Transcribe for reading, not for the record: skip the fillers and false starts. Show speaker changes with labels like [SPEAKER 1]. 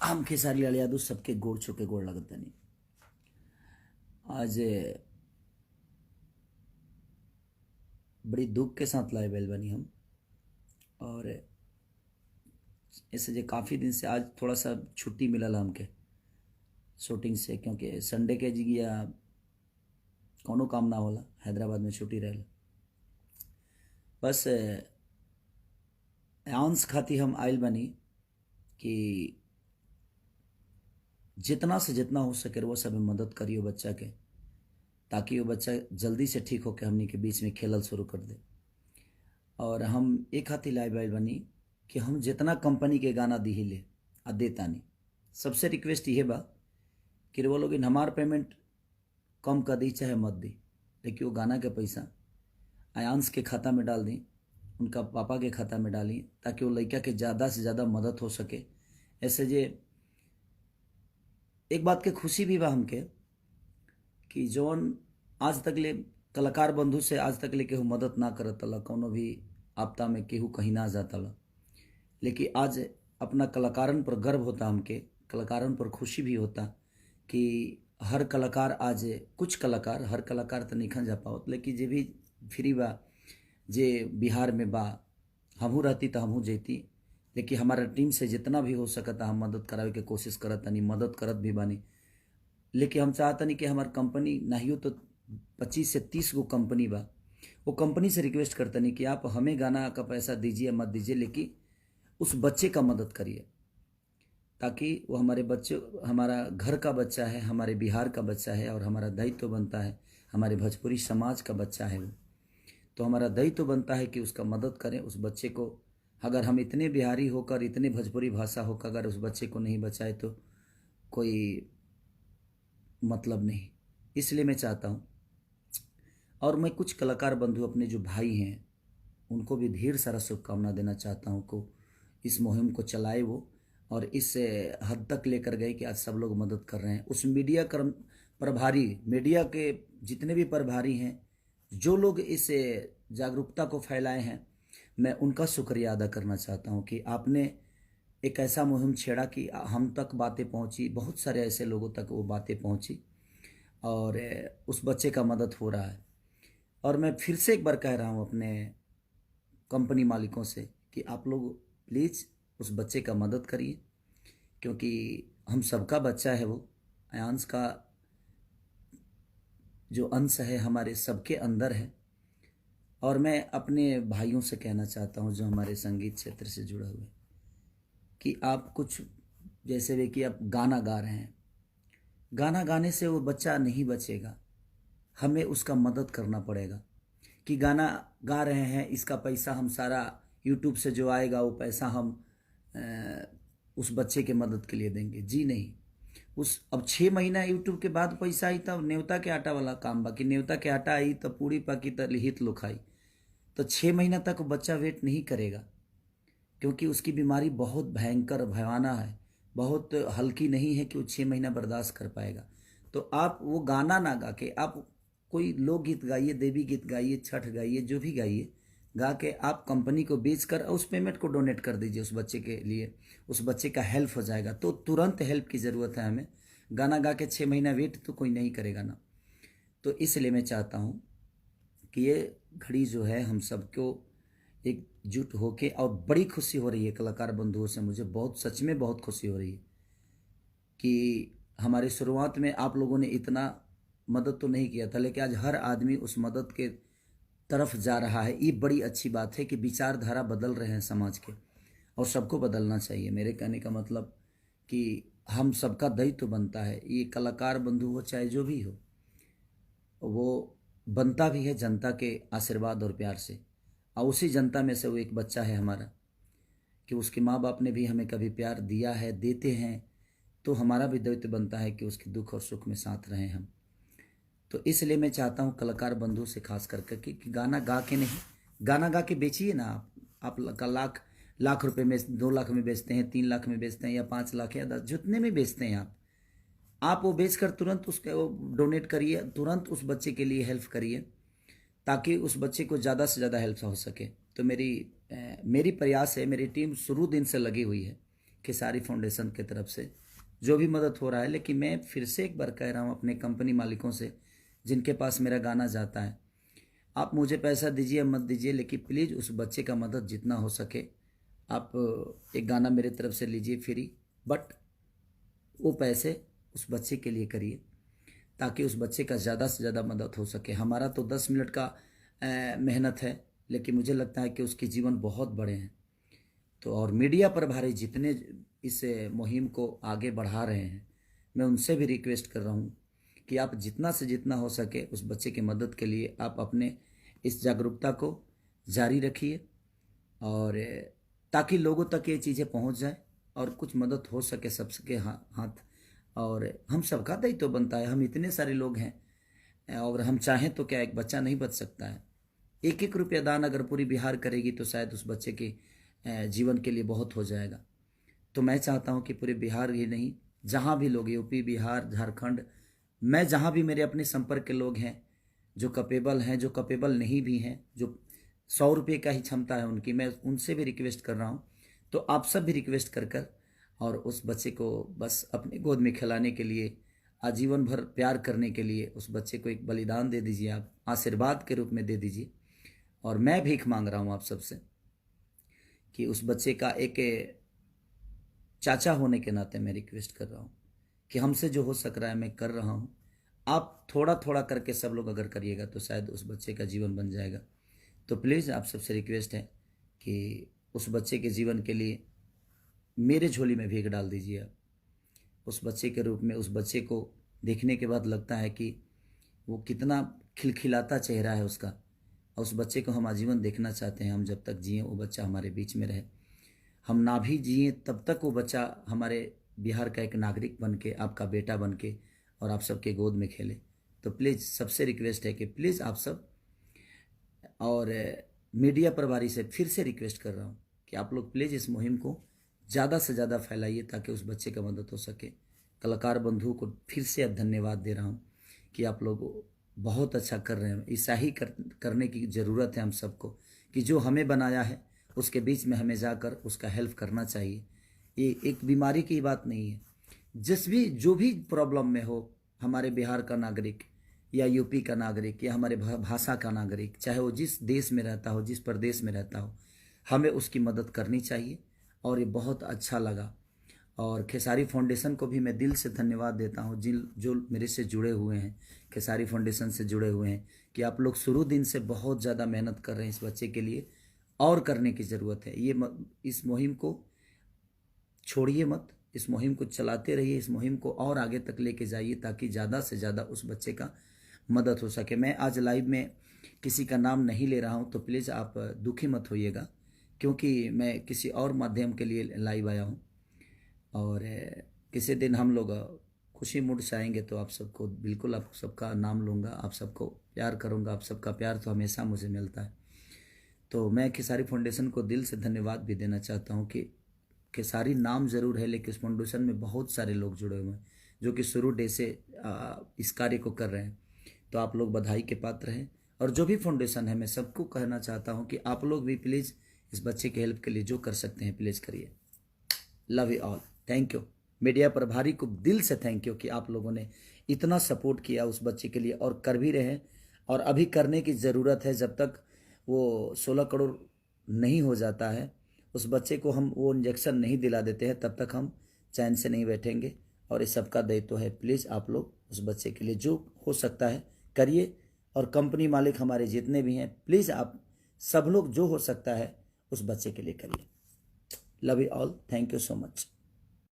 [SPEAKER 1] हम खेसारी लाल यादव सबके गोड़ छुके गोड़ लगतनी। आज बड़ी दुख के साथ लाए बैल बनी हम, और ऐसे जे काफ़ी दिन से आज थोड़ा सा छुट्टी मिलल हमके शूटिंग से, क्योंकि संडे के जिगिया कोनो काम ना होला, हैदराबाद में छुट्टी रहेला। बस आंस खाती हम आयल बनी कि जितना से जितना हो सके वो सब मदद करियो बच्चा के, ताकि वो बच्चा जल्दी से ठीक होकर हमनी के बीच में खेलल शुरू कर दे। और हम एक हाथी लाइव आयल बनी कि हम जितना कंपनी के गाना दी ले आ देतानी। सबसे रिक्वेस्ट ये बा कि वो लोग हमार पेमेंट कम कर दी चाहे मत दी, लेकिन वो गाना के पैसा आयांश के खाता में डाल दी, उनका पापा के खाता में डाली, ताकि वो लड़का के ज़्यादा से ज़्यादा मदद हो सके। ऐसे जे एक बात के खुशी भी बा हमके कि जौन आज तक ले कलाकार बंधु से आज तक ले केहू मदद ना करत ला, कौनो भी आपदा में केहू कहीं ना जाता ला, लेकिन आज अपना कलाकारन पर गर्व होता, हमके कलाकारन पर खुशी भी होता कि हर कलाकार आज कुछ कलाकार, हर कलाकार तो नहीं जा पावत, लेकिन जे भी फ्री बा, जे बिहार में बा, हमहू रहती तो हमहू जैती, लेकिन हमारा टीम से जितना भी हो सकता हम मदद करावे के कोशिश करत तनी, मदद करत भी बानी। लेकिन हम चाहतनी कि हमार कंपनी नहीं तो 25 से 30 गो कंपनी बा, वो कंपनी से रिक्वेस्ट करतनी कि आप हमें गाना का पैसा दीजिए मत दीजिए, लेकिन उस बच्चे का मदद करिए, ताकि वो हमारे बच्चे, हमारा घर का बच्चा है, हमारे बिहार का बच्चा है, और हमारा दायित्व तो बनता है, हमारे भोजपुरी समाज का बच्चा है वो, तो हमारा दायित्व तो बनता है कि उसका मदद करें उस बच्चे को। अगर हम इतने बिहारी होकर, इतने भोजपुरी भाषा होकर अगर उस बच्चे को नहीं बचाए तो कोई मतलब नहीं। इसलिए मैं चाहता हूँ, और मैं कुछ कलाकार बंधु अपने जो भाई हैं उनको भी ढेर सारा शुभकामना देना चाहता हूँ को इस मुहिम को चलाए वो, और इस हद तक लेकर गए कि आज सब लोग मदद कर रहे हैं। उस मीडिया कर्म प्रभारी, मीडिया के जितने भी प्रभारी हैं, जो लोग इस जागरूकता को फैलाए हैं, मैं उनका शुक्रिया अदा करना चाहता हूं कि आपने एक ऐसा मुहिम छेड़ा कि हम तक बातें पहुंची, बहुत सारे ऐसे लोगों तक वो बातें पहुंची, और उस बच्चे का मदद हो रहा है। और मैं फिर से एक बार कह रहा हूं अपने कंपनी मालिकों से कि आप लोग प्लीज़ उस बच्चे का मदद करिए, क्योंकि हम सबका बच्चा है वो, आयांश का जो अंश है हमारे सबके अंदर है। और मैं अपने भाइयों से कहना चाहता हूं जो हमारे संगीत क्षेत्र से जुड़े हुए, कि आप कुछ जैसे भी कि आप गाना गा रहे हैं, गाना गाने से वो बच्चा नहीं बचेगा, हमें उसका मदद करना पड़ेगा। कि गाना गा रहे हैं, इसका पैसा हम सारा यूट्यूब से जो आएगा वो पैसा हम उस बच्चे के मदद के लिए देंगे, जी नहीं। उस अब 6 महीना यूट्यूब के बाद पैसा आई तब न्योता के आटा वाला काम, बाकी न्योता के आटा आई तो पूरी पकी तो लिहित लो खाई, तो 6 महीना तक बच्चा वेट नहीं करेगा, क्योंकि उसकी बीमारी बहुत भयंकर भयाना है, बहुत हल्की नहीं है कि वो 6 महीना बर्दाश्त कर पाएगा। तो आप वो गाना ना गा के आप कोई लोकगीत गाइए, देवी गीत गाइए, छठ गाइए, जो भी गाइए, गा के आप कंपनी को बेचकर उस पेमेंट को डोनेट कर दीजिए उस बच्चे के लिए, उस बच्चे का हेल्प हो जाएगा। तो तुरंत हेल्प की ज़रूरत है हमें, गाना गा के 6 महीना वेट तो कोई नहीं करेगा ना। तो इसलिए मैं चाहता हूँ कि ये घड़ी जो है हम सबको एकजुट होके, और बड़ी खुशी हो रही है कलाकार बंधुओं से, मुझे बहुत, सच में बहुत खुशी हो रही है कि हमारे शुरुआत में आप लोगों ने इतना मदद तो नहीं किया था, लेकिन आज हर आदमी उस मदद के तरफ जा रहा है। ये बड़ी अच्छी बात है कि विचारधारा बदल रहे हैं समाज के, और सबको बदलना चाहिए। मेरे कहने का मतलब कि हम सबका दायित्व तो बनता है, ये कलाकार बंधु हो चाहे जो भी हो, वो बनता भी है जनता के आशीर्वाद और प्यार से, और उसी जनता में से वो एक बच्चा है हमारा, कि उसके माँ बाप ने भी हमें कभी प्यार दिया है, देते हैं, तो हमारा भी दायित्व बनता है कि उसके दुख और सुख में साथ रहें हम। तो इसलिए मैं चाहता हूँ कलाकार बंधु से खास करके कि गाना गा के नहीं, गाना गा के बेचिए ना आप लाख रुपए में, 2 लाख में बेचते हैं, 3 लाख में बेचते हैं, या 5 लाख या 10, जितने में बेचते हैं आप वो बेचकर तुरंत उसके वो डोनेट करिए, तुरंत उस बच्चे के लिए हेल्प करिए, ताकि उस बच्चे को ज़्यादा से ज़्यादा हेल्प हो सके। तो मेरी प्रयास है, मेरी टीम शुरू दिन से लगी हुई है खेसारी फाउंडेशन की तरफ से जो भी मदद हो रहा है। लेकिन मैं फिर से एक बार कह रहा हूँ अपने कंपनी मालिकों से जिनके पास मेरा गाना जाता है, आप मुझे पैसा दीजिए मत दीजिए, लेकिन प्लीज़ उस बच्चे का मदद जितना हो सके आप एक गाना मेरे तरफ से लीजिए फ्री, बट वो पैसे उस बच्चे के लिए करिए ताकि उस बच्चे का ज़्यादा से ज़्यादा मदद हो सके। हमारा तो 10 मिनट का मेहनत है, लेकिन मुझे लगता है कि उसके जीवन बहुत बड़े हैं। तो और मीडिया प्रभारी जितने इस मुहिम को आगे बढ़ा रहे हैं, मैं उनसे भी रिक्वेस्ट कर रहा हूँ कि आप जितना से जितना हो सके उस बच्चे की मदद के लिए आप अपने इस जागरूकता को जारी रखिए, और ताकि लोगों तक ये चीज़ें पहुँच जाए और कुछ मदद हो सके सबके हाथ। और हम सबका दायित्व तो बनता है, हम इतने सारे लोग हैं और हम चाहें तो क्या एक बच्चा नहीं बच सकता है। एक एक रुपया दान अगर पूरी बिहार करेगी तो शायद उस बच्चे के जीवन के लिए बहुत हो जाएगा। तो मैं चाहता हूं कि पूरे बिहार ही नहीं, जहां भी लोग, यूपी, बिहार, झारखंड, मैं जहां भी मेरे अपने संपर्क के लोग हैं जो कैपेबल हैं, जो कैपेबल नहीं भी हैं, जो 100 रुपये का ही क्षमता है उनकी, मैं उनसे भी रिक्वेस्ट कर रहा हूं। तो आप सब भी रिक्वेस्ट कर कर और उस बच्चे को बस अपनी गोद में खिलाने के लिए, आजीवन भर प्यार करने के लिए उस बच्चे को एक बलिदान दे दीजिए, आप आशीर्वाद के रूप में दे दीजिए। और मैं भीख मांग रहा हूँ आप सबसे कि उस बच्चे का एक चाचा होने के नाते मैं रिक्वेस्ट कर रहा हूँ कि हमसे जो हो सक रहा है मैं कर रहा हूँ। आप थोड़ा थोड़ा करके सब लोग अगर करिएगा तो शायद उस बच्चे का जीवन बन जाएगा। तो प्लीज़ आप सबसे रिक्वेस्ट है कि उस बच्चे के जीवन के लिए मेरे झोली में भीख डाल दीजिए आप। उस बच्चे के रूप में उस बच्चे को देखने के बाद लगता है कि वो कितना खिलखिलाता चेहरा है उसका, और उस बच्चे को हम आजीवन देखना चाहते हैं। हम जब तक जिए वो बच्चा हमारे बीच में रहे, हम ना भी जिए तब तक वो बच्चा हमारे बिहार का एक नागरिक बन के, आपका बेटा बन के और आप सबके गोद में खेले। तो प्लीज़ सबसे रिक्वेस्ट है कि प्लीज़ आप सब, और मीडिया प्रभारी से फिर से रिक्वेस्ट कर रहा हूँ कि आप लोग प्लीज़ इस मुहिम को ज़्यादा से ज़्यादा फैलाइए ताकि उस बच्चे का मदद हो सके। कलाकार बंधुओं को फिर से अब धन्यवाद दे रहा हूँ कि आप लोग बहुत अच्छा कर रहे हैं। ऐसा ही करने की ज़रूरत है हम सबको कि जो हमें बनाया है उसके बीच में हमें जाकर उसका हेल्प करना चाहिए। ये एक बीमारी की बात नहीं है। जो भी प्रॉब्लम में हो, हमारे बिहार का नागरिक या यूपी का नागरिक या हमारे भाषा का नागरिक, चाहे वो जिस देश में रहता हो, जिस प्रदेश में रहता हो, हमें उसकी मदद करनी चाहिए। और ये बहुत अच्छा लगा। और खेसारी फाउंडेशन को भी मैं दिल से धन्यवाद देता हूँ जो मेरे से जुड़े हुए हैं, खेसारी फाउंडेशन से जुड़े हुए हैं, कि आप लोग शुरू दिन से बहुत ज़्यादा मेहनत कर रहे हैं इस बच्चे के लिए, और करने की ज़रूरत है। इस मुहिम को छोड़िए मत, इस मुहिम को चलाते रहिए, इस मुहिम को और आगे तक लेके जाइए ताकि ज़्यादा से ज़्यादा उस बच्चे का मदद हो सके। मैं आज लाइव में किसी का नाम नहीं ले रहा हूँ, तो प्लीज़ आप दुखी मत होइएगा, क्योंकि मैं किसी और माध्यम के लिए लाइव आया हूँ। और किसी दिन हम लोग खुशी मूड से आएंगे तो आप सबको बिल्कुल, आप सबका नाम लूँगा, आप सबको प्यार करूँगा। आप सबका प्यार तो हमेशा मुझे मिलता है। तो मैं खेसारी फाउंडेशन को दिल से धन्यवाद भी देना चाहता हूँ कि खेसारी नाम ज़रूर है, लेकिन इस फाउंडेशन में बहुत सारे लोग जुड़े हुए हैं जो कि शुरू डे से इस कार्य को कर रहे हैं। तो आप लोग बधाई के पात्र हैं। और जो भी फाउंडेशन है, मैं सबको कहना चाहता हूँ कि आप लोग भी प्लीज़ इस बच्चे की हेल्प के लिए जो कर सकते हैं प्लीज़ करिए। Love you all, thank you. Media प्रभारी को दिल से थैंक यू कि आप लोगों ने इतना सपोर्ट किया उस बच्चे के लिए, और कर भी रहे हैं, और अभी करने की ज़रूरत है। जब तक वो 16 करोड़ नहीं हो जाता है, उस बच्चे को हम वो इंजेक्शन नहीं दिला देते हैं, तब तक हम चैन से नहीं बैठेंगे। और इस सबका दायित्व है, प्लीज़ आप लोग उस बच्चे के लिए जो हो सकता है करिए। और कंपनी मालिक हमारे जितने भी हैं, प्लीज़ आप सब लोग जो हो सकता है उस बच्चे के लिए करिए। Love you all, thank you so much.